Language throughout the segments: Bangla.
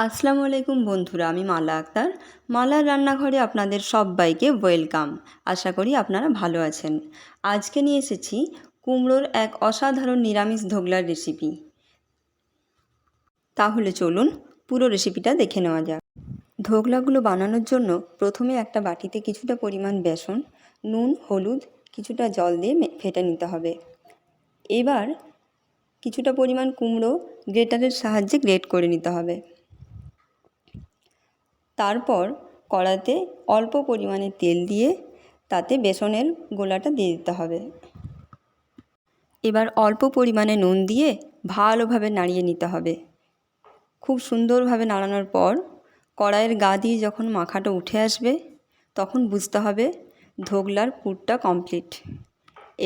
আসসালামু আলাইকুম বন্ধুরা, আমি মালা আক্তার। মালার রান্নাঘরে আপনাদের সবাইকে ওয়েলকাম। আশা করি আপনারা ভালো আছেন। আজকে নিয়ে এসেছি কুমড়োর এক অসাধারণ নিরামিষ ধোগলার রেসিপি। তাহলে চলুন পুরো রেসিপিটা দেখে নেওয়া যাক। ধোগলাগুলো বানানোর জন্য প্রথমে একটা বাটিতে কিছুটা পরিমাণ বেসন, নুন, হলুদ, কিছুটা জল দিয়ে ফেটে নিতে হবে। এবার কিছুটা পরিমাণ কুমড়ো গ্রেটারের সাহায্যে গ্রেট করে নিতে হবে। তারপর কড়াতে অল্প পরিমাণে তেল দিয়ে তাতে বেসনের গোলাটা দিয়ে দিতে হবে। এবার অল্প পরিমাণে নুন দিয়ে ভালোভাবে নাড়িয়ে নিতে হবে। খুব সুন্দরভাবে নাড়ানোর পর কড়াইয়ের গা দিয়ে যখন মাখাটা উঠে আসবে তখন বুঝতে হবে ধোগলার পুরটা কমপ্লিট।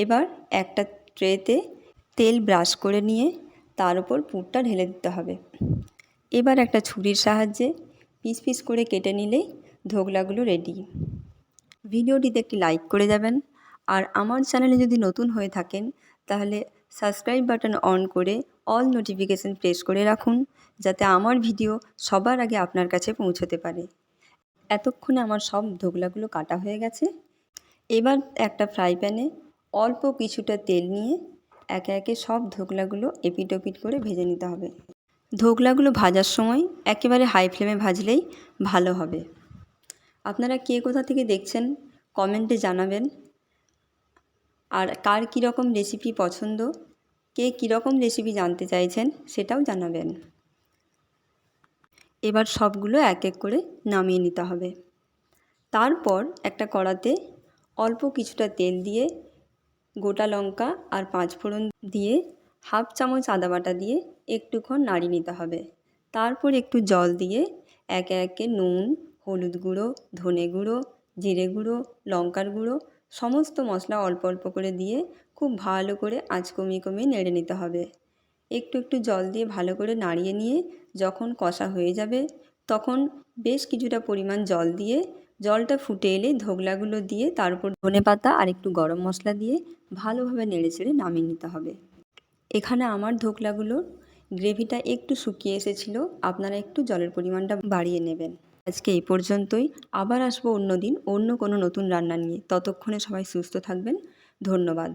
এবার একটা ট্রেতে তেল ব্রাশ করে নিয়ে তার উপর পুরটা ঢেলে দিতে হবে। এবার একটা ছুরির সাহায্যে পিস পিস করে কেটে নিলেই ধোগলাগুলো রেডি। ভিডিওটিতে একটি লাইক করে যাবেন। আর আমার চ্যানেলে যদি নতুন হয়ে থাকেন তাহলে সাবস্ক্রাইব বাটন অন করে অল নোটিফিকেশন প্রেস করে রাখুন, যাতে আমার ভিডিও সবার আগে আপনার কাছে পৌঁছতে পারে। এতক্ষণে আমার সব ধোগলাগুলো কাটা হয়ে গেছে। এবার একটা ফ্রাই প্যানে অল্প কিছুটা তেল নিয়ে একে একে সব ধোগলাগুলো এপিট ওপিট করে ভেজে নিতে হবে। ধোগলাগুলো ভাজার সময় একেবারে হাই ফ্লেমে ভাজলেই ভালো হবে। আপনারা কে কোথা থেকে দেখছেন কমেন্টে জানাবেন। আর কার কীরকম রেসিপি পছন্দ, কে কীরকম রেসিপি জানতে চাইছেন সেটাও জানাবেন। এবার সবগুলো এক এক করে নামিয়ে নিতে হবে। তারপর একটা কড়াতে অল্প কিছুটা তেল দিয়ে গোটা লঙ্কা আর 5 ফোড়ন দিয়ে হাফ চামচ আদা বাটা দিয়ে একটুক্ষণ নাড়িয়ে নিতে হবে। তারপর একটু জল দিয়ে একে একে নুন, হলুদ গুঁড়ো, ধনে গুঁড়ো, জিরে গুঁড়ো, লঙ্কার গুঁড়ো সমস্ত মশলা অল্প অল্প করে দিয়ে খুব ভালো করে আঁচ কমিয়ে কমিয়ে নেড়ে নিতে হবে। একটু একটু জল দিয়ে ভালো করে নাড়িয়ে নিয়ে যখন কষা হয়ে যাবে তখন বেশ কিছুটা পরিমাণ জল দিয়ে জলটা ফুটে এলে ধোগলাগুলো দিয়ে তার উপর ধনেপাতা আর একটু গরম মশলা দিয়ে ভালোভাবে নেড়ে চেড়ে নামিয়ে নিতে হবে। এখানে আমার ধোকলাগুলোর গ্রেভিটা একটু শুকিয়ে এসেছিলো, আপনারা একটু জলের পরিমাণটা বাড়িয়ে নেবেন। আজকে এই পর্যন্তই। আবার আসবো অন্য দিন অন্য কোনো নতুন রান্না নিয়ে। ততক্ষণে সবাই সুস্থ থাকবেন। ধন্যবাদ।